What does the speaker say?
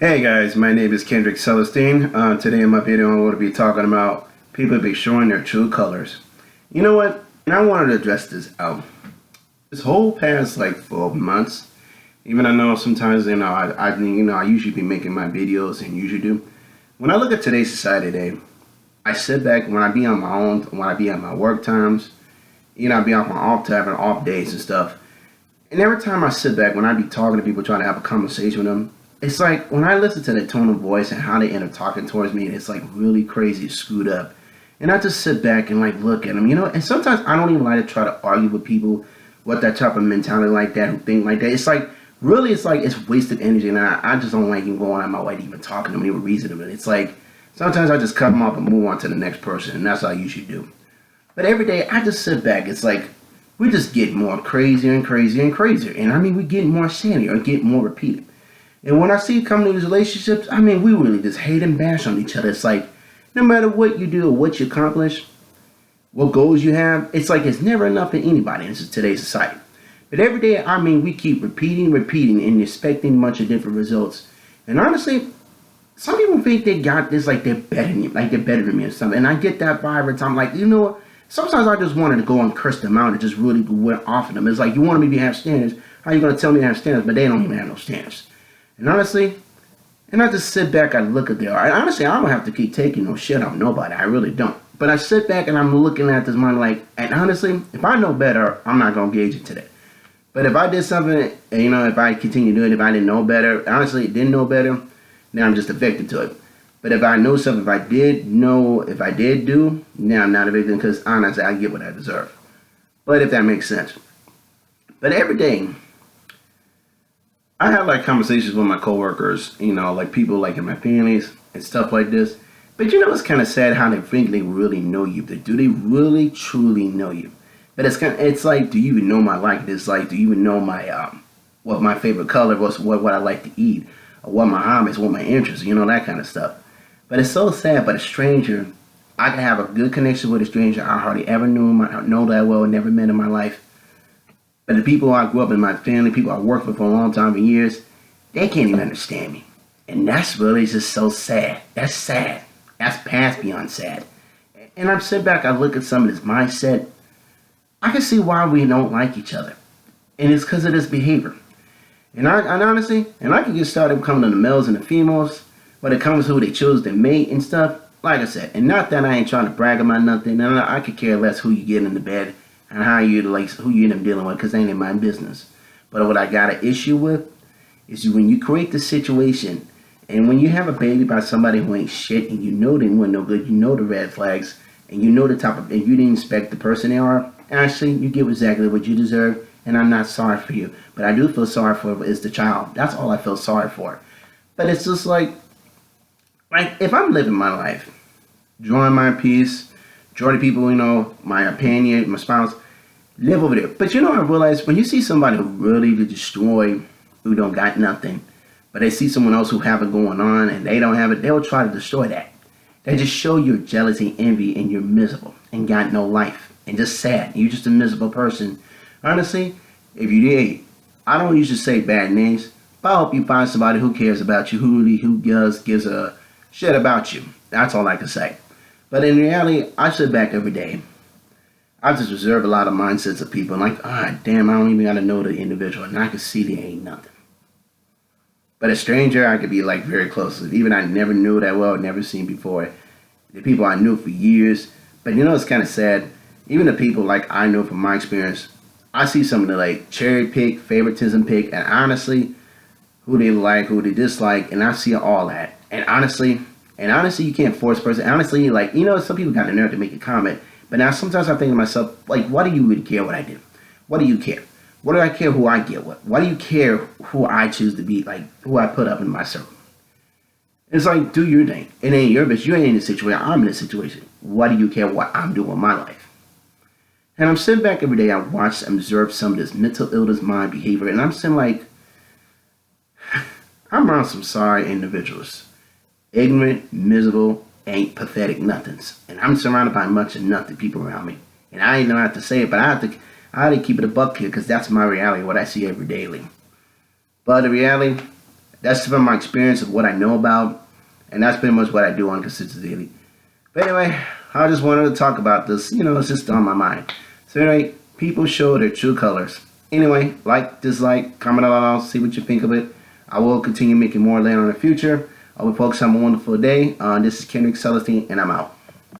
Hey guys, my name is Kendrick Celestine. Today in my video I'm going to be talking about people be showing their true colors. You know what? And I wanted to address this out. This whole past like 12 months, even I know sometimes I usually be making my videos and usually do. When I look at today's society today, I sit back when I be on my own, when I be at my work times, I be on my off time and off days and stuff. And every time I sit back, when I be talking to people, trying to have a conversation with them, it's like when I listen to their tone of voice and how they end up talking towards me, it's like really crazy, screwed up. And I just sit back and like look at them, and sometimes I don't even like to try to argue with people with that type of mentality like that, who think like that. It's like, really, it's wasted energy, and I just don't like even going out of my way to even talking to them, even reason to them. It's like, sometimes I just cut them off and move on to the next person, and that's what I usually do. But every day, I just sit back. It's like, we just get more crazier and crazier and crazier. And I mean, we get more sanity or get more repeated. And when I see it come to these relationships, I mean, we really just hate and bash on each other. It's like, no matter what you do or what you accomplish, what goals you have, it's like it's never enough for anybody in today's society. But every day, I mean, we keep repeating, and expecting a bunch of different results. And honestly, some people think they got this, like they're better than you, like they're better than me or something. And I get that vibe every time. Like, you know what? Sometimes I just wanted to go and curse them out and just really went off of them. It's like, you want me to have standards. How you going to tell me to have standards? But they don't even have no standards. And honestly, and I just sit back and look at them. Honestly, I don't have to keep taking no shit off nobody. I really don't. But I sit back and I'm looking at this mind like, and honestly, if I know better, I'm not going to engage into that. But if I did something, if I continue doing it, if I didn't know better, honestly, didn't know better, now I'm just a victim to it. But if I know something, if I did do, now I'm not a victim because honestly, I get what I deserve. But if that makes sense. But every day, I have like conversations with my coworkers, like people like in my families and stuff like this. But it's kind of sad how they think they really know you. But do they really truly know you? But it's like, do you even know my likeness? Like, do you even know my what my favorite color was, what I like to eat, or what my hobbies, what my interests, that kind of stuff. But it's so sad. But a stranger, I can have a good connection with a stranger I hardly ever know that well, never met in my life. But the people I grew up in my family, people I worked with for a long time, for years, they can't even understand me. And that's really just so sad. That's sad. That's past beyond sad. And I'm sitting back, I look at some of this mindset. I can see why we don't like each other. And it's because of this behavior. And honestly, I can get started coming to the males and the females, when it comes to who they choose to mate and stuff. Like I said, and not that I ain't trying to brag about nothing. And I could care less who you get in the bed and who you end up dealing with, because they ain't in my business. But what I got an issue with is when you create the situation, and when you have a baby by somebody who ain't shit, and you know they want no good, you know the red flags, and you know the type of, and you didn't expect the person they are. Actually, you get exactly what you deserve, and I'm not sorry for you. But I do feel sorry for is the child. That's all I feel sorry for. But it's just like if I'm living my life, drawing my piece, drawing people, my opinion, my spouse, live over there. But I realize when you see somebody who really destroy, who don't got nothing, but they see someone else who have it going on and they don't have it, they'll try to destroy that. They just show your jealousy, envy, and you're miserable and got no life and just sad. You're just a miserable person. Honestly, if you did, I don't usually say bad names, but I hope you find somebody who cares about you, who gives a shit about you. That's all I can say. But in reality, I sit back every day. I just observe a lot of mindsets of people. And like, damn, I don't even got to know the individual. And I can see they ain't nothing. But a stranger, I could be like very close to. Even I never knew that well, never seen before. The people I knew for years. But it's kind of sad. Even the people like I know from my experience, I see some of the like cherry pick, favoritism pick, and honestly, who they like, who they dislike, and I see all that. And honestly, you can't force a person. Honestly, some people got the nerve to make a comment. But now sometimes I think to myself, like, why do you really care what I do? What do you care? What do I care who I get with? Why do you care who I choose to be, like, who I put up in my circle? It's like, do your thing. It ain't your bitch. You ain't in a situation. I'm in a situation. Why do you care what I'm doing with my life? And I'm sitting back every day. I watch and observe some of this mental illness, mind behavior. And I'm sitting like, I'm around some sorry individuals. Ignorant, miserable, ain't pathetic nothings. And I'm surrounded by a bunch of nothing people around me. And I ain't gonna have to say it, but I have to keep it a buck here because that's my reality, what I see every daily. But the reality, That's from my experience of what I know about, and that's pretty much what I do on Consistent Daily. But anyway, I just wanted to talk about this. It's just on my mind. So anyway, people show their true colors. Anyway, like, dislike, comment below, see what you think of it. I will continue making more later in the future. I will focus on a wonderful day. This is Kendrick Celestine, and I'm out.